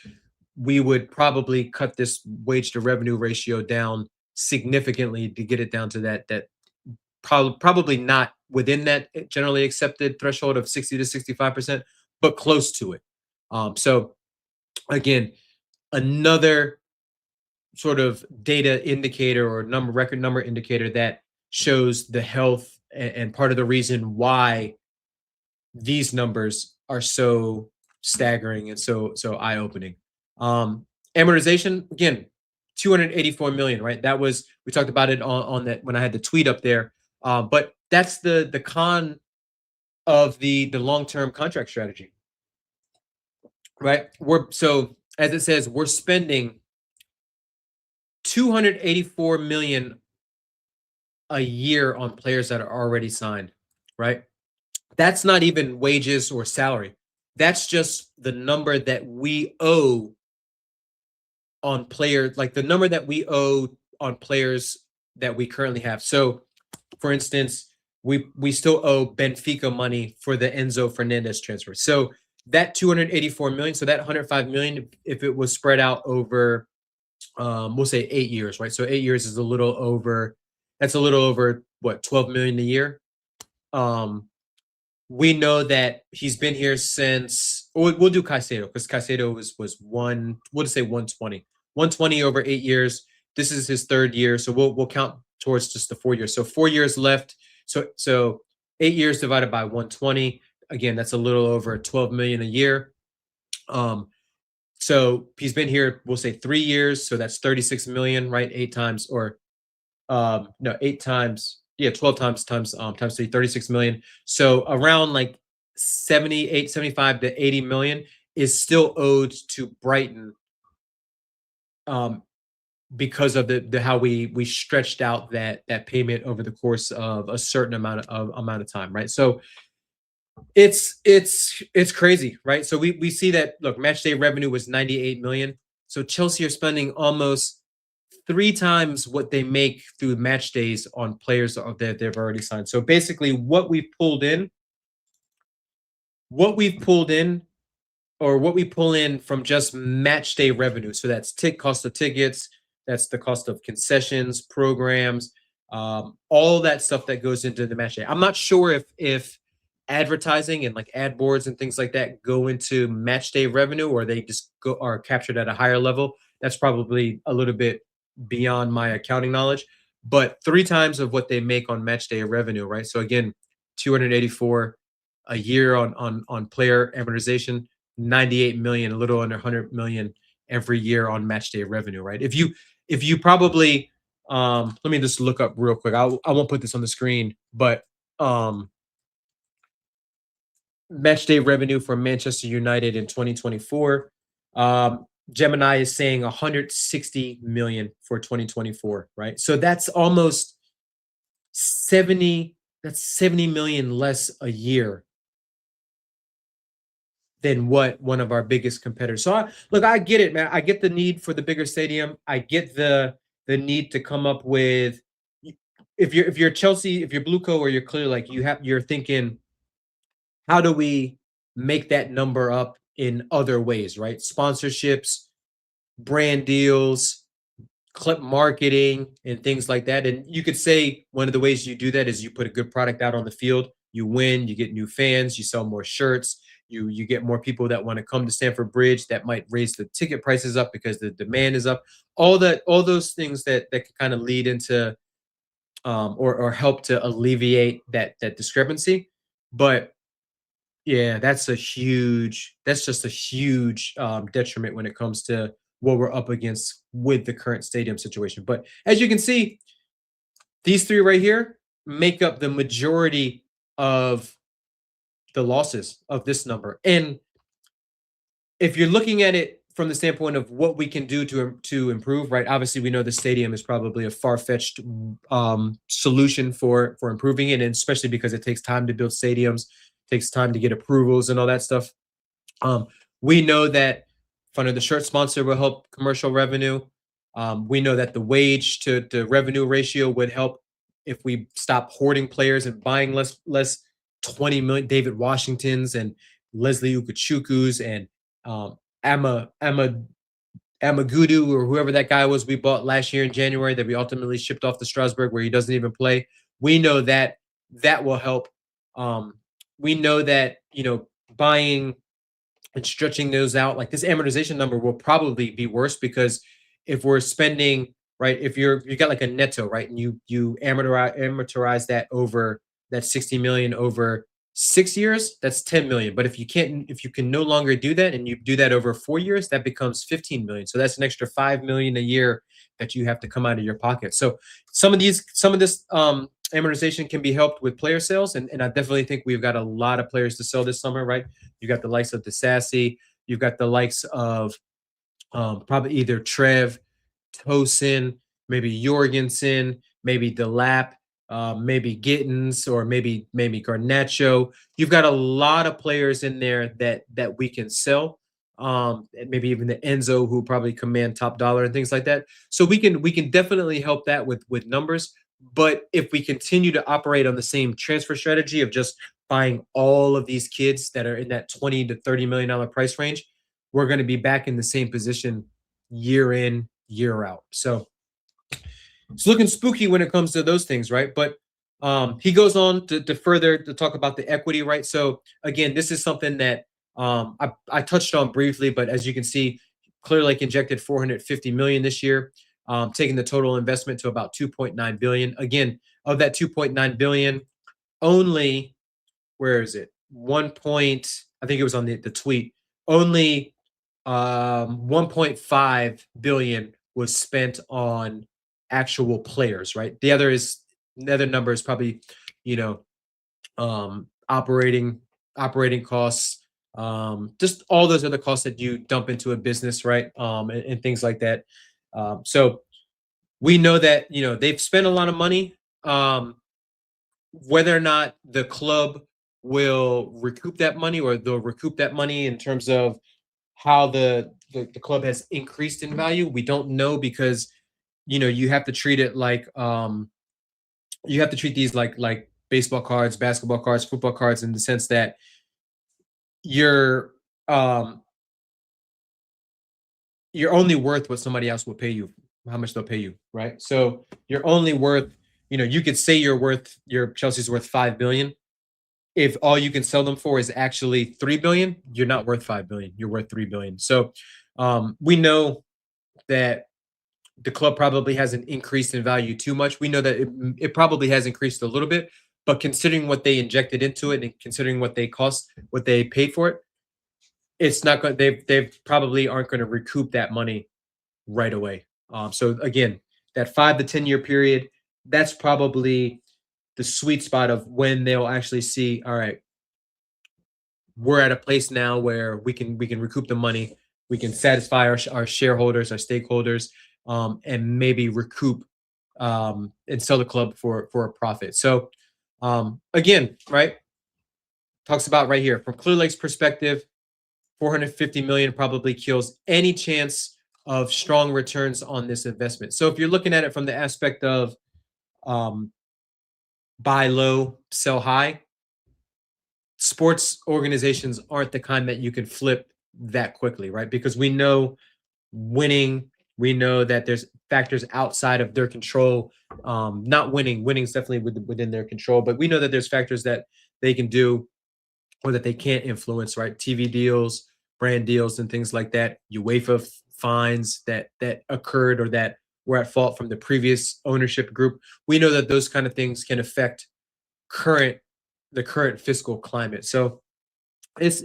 we would probably cut this wage to revenue ratio down significantly to get it down to that probably not within that generally accepted threshold of 60 to 65%, but close to it. So again, another sort of data indicator or record number indicator that shows the health, and part of the reason why these numbers are so staggering and so eye-opening. Amortization, again, 284 million, right? That was, we talked about it on that when I had the tweet up there. But that's the con of the long-term contract strategy, right? So as it says, we're spending 284 million a year on players that are already signed, right? That's not even wages or salary. That's just the number that we owe on players, like the number that we owe on players that we currently have. So, for instance, we still owe Benfica money for the Enzo Fernandez transfer. So that 284 million, so that 105 million, if it was spread out over, we'll say 8 years, right? So 8 years is a little over, that's a little over what, 12 million a year. We know that he's been here since, we'll do Caicedo, because Caicedo was we'll just say 120 over 8 years. This is his third year, so we'll count towards just the 4 years. So 4 years left. So 8 years divided by 120. Again, that's a little over 12 million a year. So he's been here, we'll say 3 years, so that's 36 million, right? 8 times, or no, 8 times, 12 times 3, 36 million. So around like 75 to 80 million is still owed to Brighton, because of the how we stretched out that payment over the course of a certain amount of time, right? So it's crazy, right? So we see that, look, match day revenue was 98 million. So Chelsea are spending almost 3 times what they make through match days on players that they've already signed. So basically what we've pulled in, or what we pull in from just match day revenue. So that's cost of tickets, that's the cost of concessions, programs, all that stuff that goes into the match day. I'm not sure if advertising and like ad boards and things like that go into match day revenue, or they just go are captured at a higher level. That's probably a little bit beyond my accounting knowledge, but three times of what they make on match day revenue, right? So again, 284 a year on player amortization, 98 million, a little under 100 million every year on match day revenue, right? If you probably let me just look up real quick. I won't put this on the screen, but um match day revenue for Manchester United in 2024. Gemini is saying 160 million for 2024, right? So that's almost 70, that's 70 million less a year than what one of our biggest competitors. So look, I get it, man. I get the need for the bigger stadium. I get the need to come up with, if you're Chelsea, if you're Blueco, or you're clear, like you're thinking, how do we make that number up in other ways, right? Sponsorships, brand deals, clip marketing, and things like that. And you could say one of the ways you do that is you put a good product out on the field, you win, you get new fans, you sell more shirts, you get more people that want to come to Stamford Bridge. That might raise the ticket prices up because the demand is up. All those things that can kind of lead into or help to alleviate that discrepancy. But yeah, that's just a huge detriment when it comes to what we're up against with the current stadium situation. But as you can see, these three right here make up the majority of the losses of this number. And if you're looking at it from the standpoint of what we can do to improve, right? Obviously, we know the stadium is probably a far-fetched solution for improving it, and especially because it takes time to build stadiums, takes time to get approvals and all that stuff. Um, we know that funding the shirt sponsor will help commercial revenue. We know that the wage to revenue ratio would help if we stop hoarding players and buying less 20 million David Washingtons and Leslie Ukachukus and Ama Amagudu, or whoever that guy was we bought last year in January that we ultimately shipped off to Strasbourg, where he doesn't even play. We know that that will help. Um, we know that buying and stretching those out, like this amortization number will probably be worse, because if we're spending, right, if you got like a netto, right, and you amortize that over that 60 million over 6 years, that's 10 million. But if you can no longer do that, and you do that over 4 years, that becomes 15 million. So that's an extra 5 million a year that you have to come out of your pocket. So some of this amortization can be helped with player sales, and I definitely think we've got a lot of players to sell this summer, right? You got the likes of Disasi, you've got the likes of probably either Trev, Tosin, maybe Jorgensen, maybe Delap, maybe Gittins, or maybe Garnacho. You've got a lot of players in there that we can sell. And maybe even the Enzo, who probably command top dollar and things like that. So we can definitely help that with numbers. But if we continue to operate on the same transfer strategy of just buying all of these kids that are in that 20 to 30 million dollar price range, we're going to be back in the same position year in, year out. So it's looking spooky when it comes to those things, right? But he goes on to further to talk about the equity, right? So again, this is something that I touched on briefly, but as you can see, Clear Lake injected 450 million this year, taking the total investment to about 2.9 billion. Again, of that 2.9 billion, only, where is it? I think it was on the tweet. Only 1.5 billion was spent on actual players, right? The other number is probably, you know, operating costs, just all those other costs that you dump into a business, right? And things like that. So we know that they've spent a lot of money. Whether or not the club will recoup that money, or they'll recoup that money in terms of how the club has increased in value, we don't know, because you have to treat it like you have to treat these like baseball cards, basketball cards, football cards, in the sense that you're um you're only worth what somebody else will pay you, how much they'll pay you, right? So you're only worth you could say your Chelsea's worth 5 billion. If all you can sell them for is actually 3 billion, you're not worth 5 billion. You're worth 3 billion. So we know that the club probably hasn't increased in value too much. We know that it probably has increased a little bit, but considering what they injected into it and considering what they cost, what they paid for it, it's not going. They probably aren't going to recoup that money right away. So again, that 5 to 10 year period, that's probably the sweet spot of when they'll actually see. All right, we're at a place now where we can recoup the money, we can satisfy our shareholders, our stakeholders, and maybe recoup and sell the club for a profit. So again, right, talks about right here from Clear Lake's perspective, 450 million probably kills any chance of strong returns on this investment. So if you're looking at it from the aspect of um, buy low, sell high, sports organizations aren't the kind that you can flip that quickly, right? Because we know winning, we know that there's factors outside of their control. Not winning is definitely within their control, but we know that there's factors that they can do or that they can't influence, right? TV deals, brand deals, and things like that. UEFA fines that occurred or that were at fault from the previous ownership group. We know that those kind of things can affect current the current fiscal climate. So it's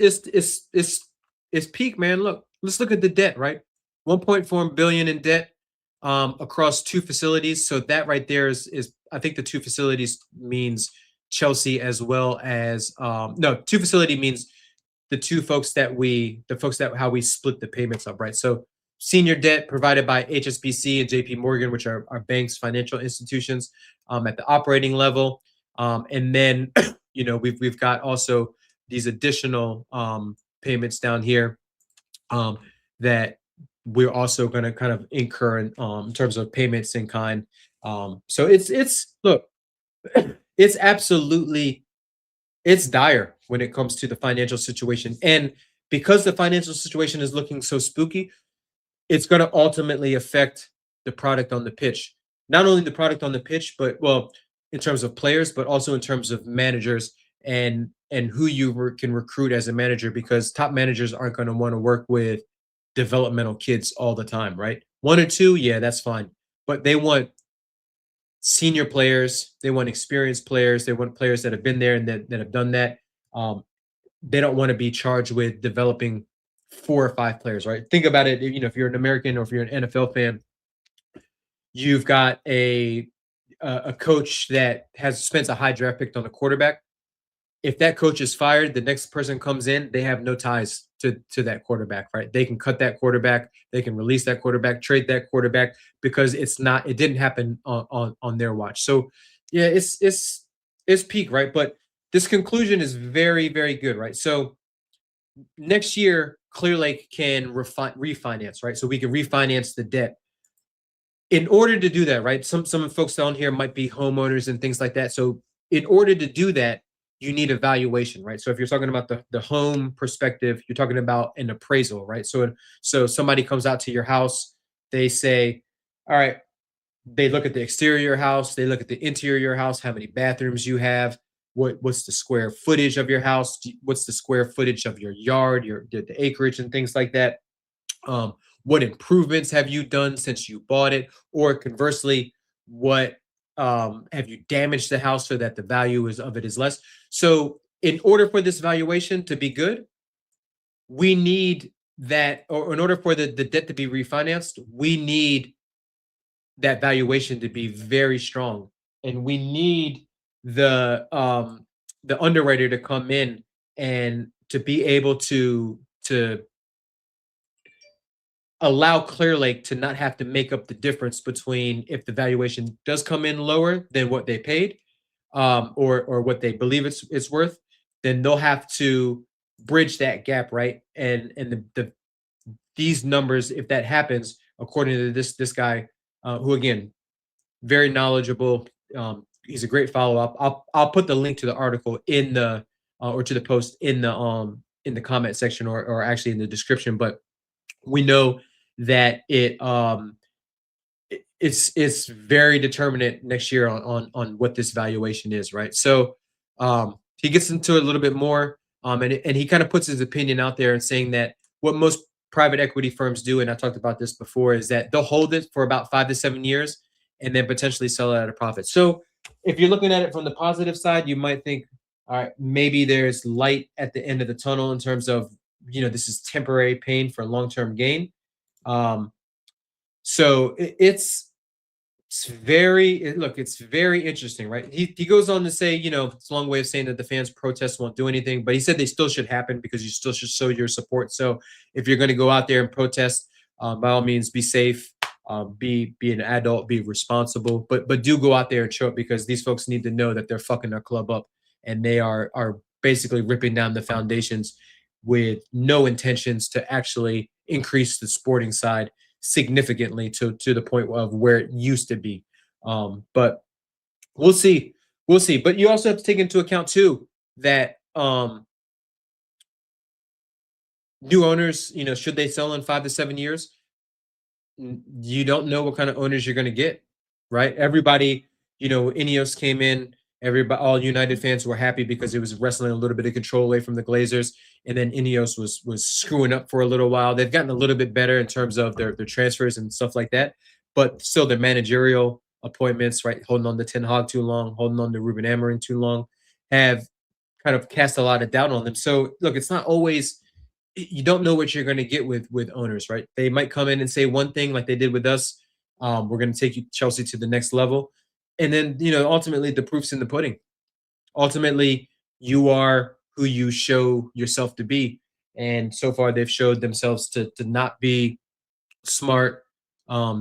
peak, man. Look, let's look at the debt, right? 1.4 billion in debt across two facilities. So that right there is I think the two facilities means Chelsea as well as no, two facility means the folks that how we split the payments up, right? So senior debt provided by HSBC and JP Morgan, which are banks, financial institutions at the operating level. And then we've got also these additional payments down here that we're also going to kind of incur in terms of payments in kind. So it's look, it's absolutely it's dire when it comes to the financial situation, and because the financial situation is looking so spooky, it's going to ultimately affect the product on the pitch. Not only the product on the pitch, but well, in terms of players, but also in terms of managers and who you can recruit as a manager, because top managers aren't going to want to work with developmental kids all the time, right? One or two, yeah, that's fine, but they want senior players, they want experienced players, they want players that have been there and that have done that. Um, they don't want to be charged with developing 4 or 5 players, right? Think about it. If you're an American or if you're an NFL fan, you've got a coach that has spent a high draft pick on a quarterback. If that coach is fired, the next person comes in, they have no ties to that quarterback, right? They can cut that quarterback, they can release that quarterback, trade that quarterback because it didn't happen on their watch. So yeah, it's peak, right? But this conclusion is very, very good, right? So next year, Clear Lake can refinance, right? So we can refinance the debt. In order to do that, right? Some folks down here might be homeowners and things like that. So in order to do that, you need a valuation, right? So if you're talking about the home perspective, you're talking about an appraisal, right? So somebody comes out to your house, they say, all right, they look at the exterior of your house, they look at the interior of your house, how many bathrooms you have, what's the square footage of your house, what's the square footage of your yard, the acreage and things like that. What improvements have you done since you bought it? Or conversely, what have you damaged the house so that the value of it is less? So in order for this valuation to be good, we need that, or in order for the debt to be refinanced, we need that valuation to be very strong. And we need the underwriter to come in and to be able to allow Clear Lake to not have to make up the difference between if the valuation does come in lower than what they paid, or what they believe it's worth, then they'll have to bridge that gap, right? And these numbers, if that happens, according to this guy, who again very knowledgeable, he's a great follow up. I'll put the link to the article in the or to the post in the comment section or actually in the description, but we know that it's very determinant next year on what this valuation is, right? So he gets into it a little bit more, and he kind of puts his opinion out there and saying that what most private equity firms do, and I talked about this before, is that they'll hold it for about 5 to 7 years and then potentially sell it at a profit. So if you're looking at it from the positive side, you might think, all right, maybe there's light at the end of the tunnel in terms of, this is temporary pain for long-term gain. Um, so it's very interesting, right? He goes on to say, it's a long way of saying that the fans' protests won't do anything, but he said they still should happen because you still should show your support. So if you're going to go out there and protest, by all means, be safe, be an adult, be responsible, but do go out there and show it because these folks need to know that they're fucking their club up and they are basically ripping down the foundations with no intentions to actually increase the sporting side significantly to the point of where it used to be. But we'll see. We'll see. But you also have to take into account too that new owners, should they sell in 5 to 7 years? You don't know what kind of owners you're going to get, right? Everybody, Ineos came in. Everybody, all United fans were happy because it was wrestling a little bit of control away from the Glazers, and then Ineos was screwing up for a little while. They've gotten a little bit better in terms of their transfers and stuff like that, but still their managerial appointments, right? Holding on to Ten Hag too long, holding on to Ruben Amorim too long, have kind of cast a lot of doubt on them. So look, it's not always, you don't know what you're going to get with owners, right? They might come in and say one thing like they did with us. We're going to take you Chelsea to the next level, and then ultimately the proof's in the pudding. Ultimately, you are who you show yourself to be, and so far they've showed themselves to not be smart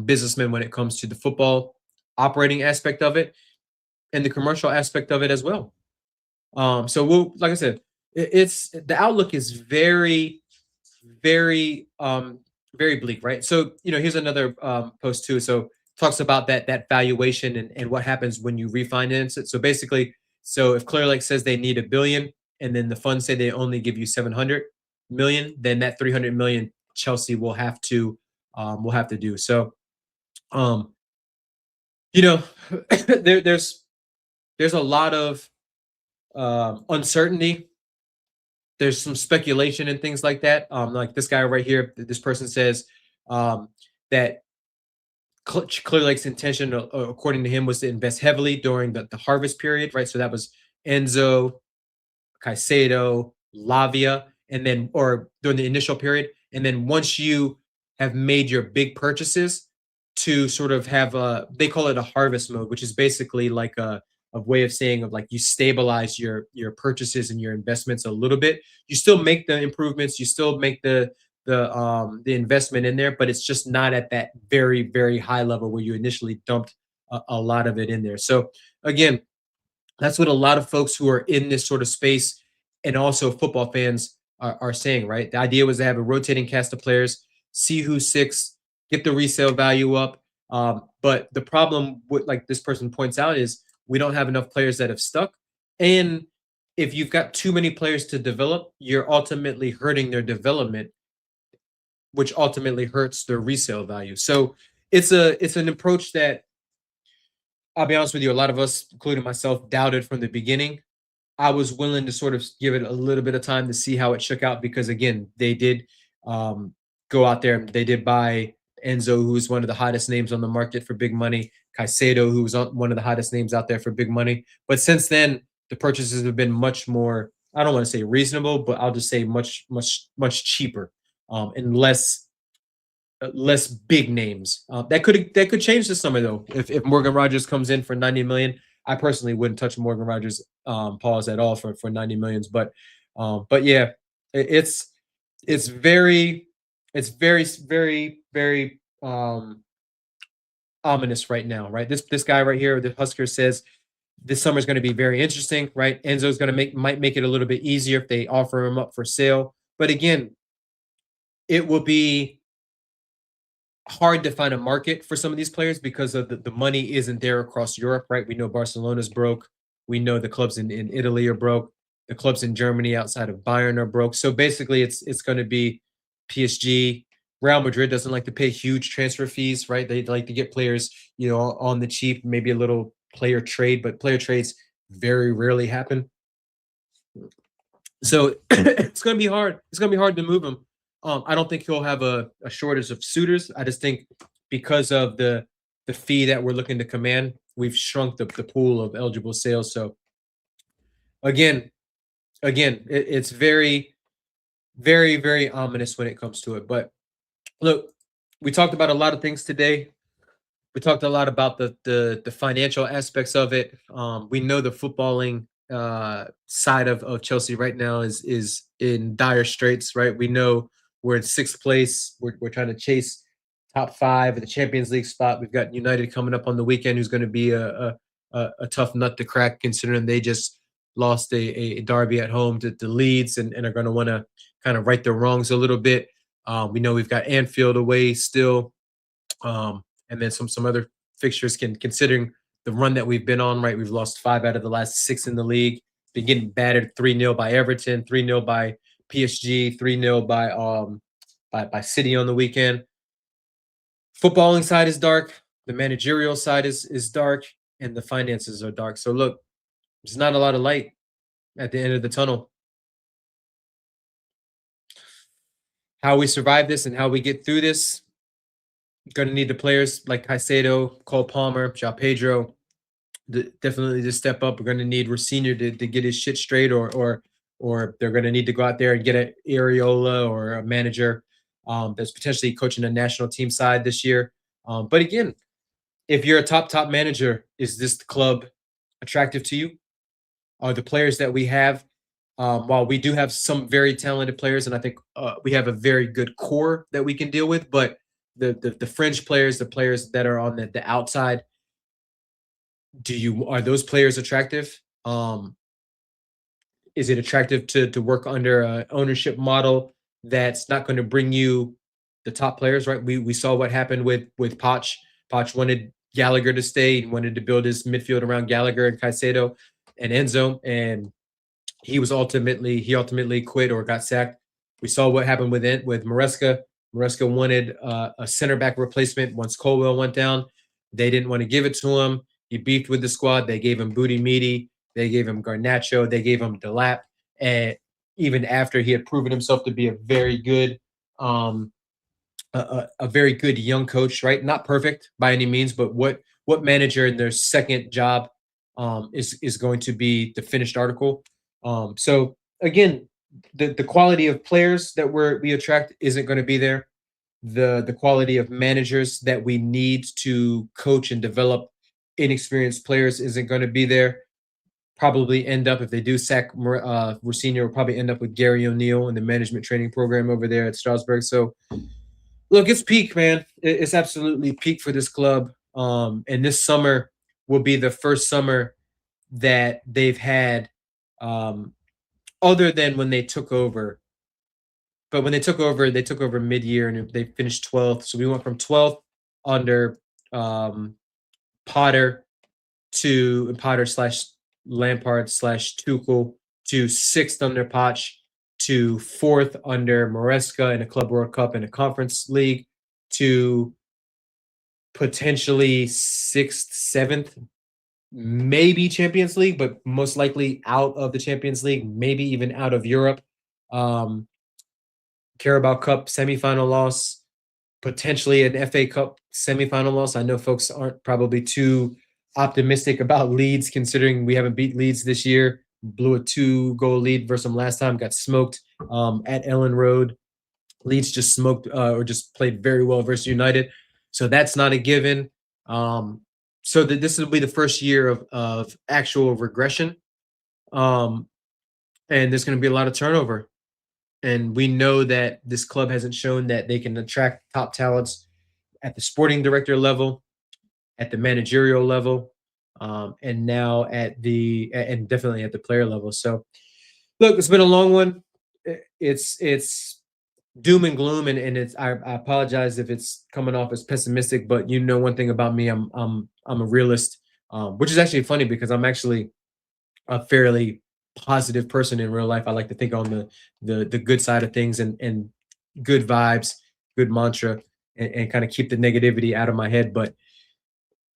businessmen when it comes to the football operating aspect of it and the commercial aspect of it as well. So we'll, like I said, it's the outlook is very, very, very bleak, right? So here's another post too. So talks about that valuation and what happens when you refinance it. So basically, so if Clear Lake says they need $1 billion, and then the funds say they only give you 700 million, then that 300 million Chelsea will have to do. So, there's a lot of uncertainty. There's some speculation and things like that. Like this guy right here, this person says that Clear Lake's intention, according to him, was to invest heavily during the harvest period, right? So that was Enzo, Caicedo, Lavia, and then, or during the initial period. And then once you have made your big purchases, to sort of have they call it a harvest mode, which is basically like a way of saying of like you stabilize your purchases and your investments a little bit. You still make the improvements, you still make the investment in there, but it's just not at that very, very high level where you initially dumped a lot of it in there. So again, that's what a lot of folks who are in this sort of space and also football fans are saying, right? The idea was to have a rotating cast of players, see who's six, get the resale value up. But the problem, like this person points out, is we don't have enough players that have stuck. And if you've got too many players to develop, you're ultimately hurting their development, which ultimately hurts their resale value. So it's an approach that, I'll be honest with you, a lot of us, including myself, doubted from the beginning. I was willing to sort of give it a little bit of time to see how it shook out because, again, they did go out there and they did buy Enzo, who is one of the hottest names on the market for big money, Caicedo, who was one of the hottest names out there for big money. But since then, the purchases have been much more, I don't want to say reasonable, but I'll just say much, much, much cheaper and less big names. That could change this summer though. If Morgan Rogers comes in for 90 million, I personally wouldn't touch Morgan Rogers pause at all for 90 millions. But yeah, it's very very very ominous right now, right? This guy right here, the Husker, says this summer is going to be very interesting, right? Enzo's going to might make it a little bit easier if they offer him up for sale, but again, it will be hard to find a market for some of these players because of the money isn't there across Europe, right? We know Barcelona's broke. We know the clubs in Italy are broke. The clubs in Germany outside of Bayern are broke. So basically, it's going to be PSG, Real Madrid doesn't like to pay huge transfer fees, right? They like to get players, on the cheap, maybe a little player trade, but player trades very rarely happen. So it's gonna be hard. It's gonna be hard to move him. I don't think he'll have a shortage of suitors. I just think because of the fee that we're looking to command, we've shrunk the pool of eligible sales. So again, it's very, very, very ominous when it comes to it. But look, we talked about a lot of things today. We talked a lot about the financial aspects of it. We know the footballing side of Chelsea right now is in dire straits, right? We know we're in sixth place. We're trying to chase top five of the Champions League spot. We've got United coming up on the weekend, who's going to be a tough nut to crack, considering they just lost a derby at home to Leeds, and are going to want to kind of right their wrongs a little bit. We know we've got Anfield away still. And then some other fixtures considering the run that we've been on, right? We've lost 5 out of the last 6 in the league. Been getting battered 3-0 by Everton, 3-0 by PSG, 3-0 by City on the weekend. Footballing side is dark, the managerial side is dark, and the finances are dark. So look, there's not a lot of light at the end of the tunnel. How we survive this and how we get through this, going to need the players like Caicedo, Cole Palmer, João Pedro, definitely to step up. We're going to need Rosinha to get his shit straight, or they're going to need to go out there and get an Areola or a manager that's potentially coaching a national team side this year. But again, if you're a top manager, is this club attractive to you? Are the players that we have, while we do have some very talented players, and I think we have a very good core that we can deal with, but the fringe players, the players that are on the outside, are those players attractive? Is it attractive to work under an ownership model that's not going to bring you the top players, right? We saw what happened with Poch. Poch wanted Gallagher to stay. He wanted to build his midfield around Gallagher and Caicedo and Enzo, and he ultimately quit or got sacked. We saw what happened with Maresca. Maresca wanted a center back replacement once Colwell went down. They didn't want to give it to him. He beefed with the squad. They gave him Booty Meaty. They gave him Garnacho. They gave him Delap. And even after he had proven himself to be a very good, a very good young coach, right? Not perfect by any means, but what manager in their second job is going to be the finished article? So again, the quality of players that we attract isn't going to be there. The quality of managers that we need to coach and develop inexperienced players isn't going to be there. Probably end up, if they do sack Rosinha, will probably end up with Gary O'Neill in the management training program over there at Strasbourg. So look, it's peak, man. It's absolutely peak for this club. And this summer will be the first summer that they've had, other than when they took over. But when they took over mid-year and they finished 12th. So we went from 12th under Potter slash Lampard slash Tuchel to 6th under Poch to 4th under Maresca in a Club World Cup and a Conference League to potentially 6th, 7th, maybe Champions League, but most likely out of the Champions League, maybe even out of Europe. Carabao Cup semifinal loss, potentially an FA Cup semifinal loss. I know folks aren't probably too optimistic about Leeds, considering we haven't beat Leeds this year. Blew a 2-goal lead versus them last time, got smoked at Ellen Road. Leeds just smoked or just played very well versus United. So that's not a given. So this will be the first year of actual regression. And there's going to be a lot of turnover. And we know that this club hasn't shown that they can attract top talents at the sporting director level, at the managerial level, and now and definitely at the player level. So look, it's been a long one. It's doom and gloom, and it's I apologize if it's coming off as pessimistic, but you know one thing about me, I'm a realist, which is actually funny because I'm actually a fairly positive person in real life. I like to think on the good side of things and good vibes, good mantra and kind of keep the negativity out of my head. But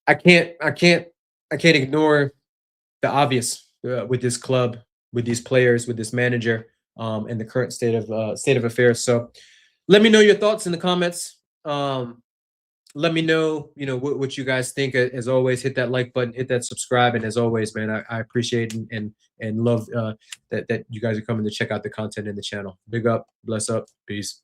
I can't ignore the obvious with this club, with these players, with this manager, and the current state of affairs. So let me know your thoughts in the comments. Let me know, what you guys think. As always, hit that like button, hit that subscribe, and as always, man, I appreciate and love that you guys are coming to check out the content in the channel. Big up, bless up, peace.